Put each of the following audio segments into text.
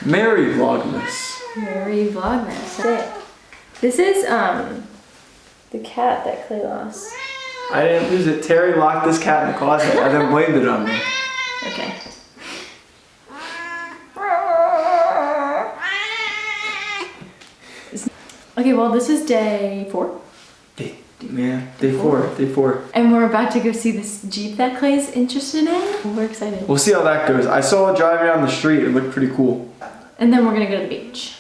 Merry Vlogmas. Merry Vlogmas. That's it. This is the cat that Clay lost. I didn't lose it. Terry locked this cat in the closet. I then blamed it on me. Okay. Okay, well this is day 4. Day 4. Day 4. And we're about to go see this Jeep that Clay's interested in. We're excited. We'll see how that goes. I saw it driving down the street. It looked pretty cool. And then we're gonna go to the beach.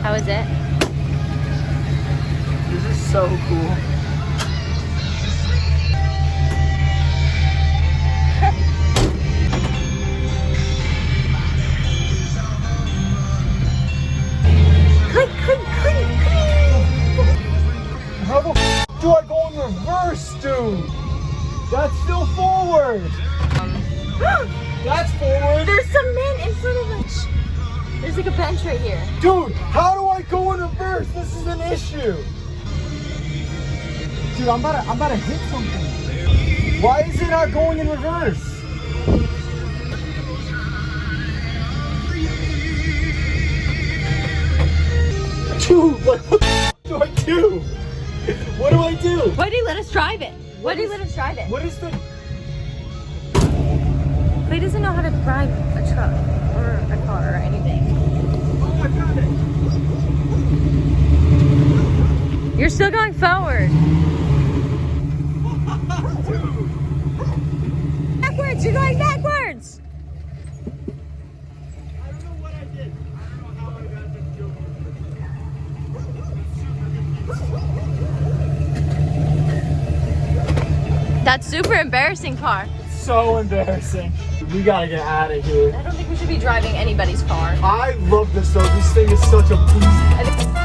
How is it? This is so cool. Click, click, click, click. How the f do I go in reverse, dude? That's still forward. That's forward. There's some men in front of us. There's like a bench right here. Dude, how do I go in reverse? This is an issue. Dude, I'm about to hit something. Why is it not going in reverse? Dude, like what do I do? What do I do? Why did he let us drive it? Why did he let us drive it? What is the... Clay doesn't know how to drive a truck or a car or anything. Oh, I found it. You're still going forward. Backwards, you're going backwards. I don't know what I did. I don't know how I got this joke. That's super embarrassing car. So embarrassing. We gotta get out of here. I don't think we should be driving anybody's car. I love this though. This thing is such a beast.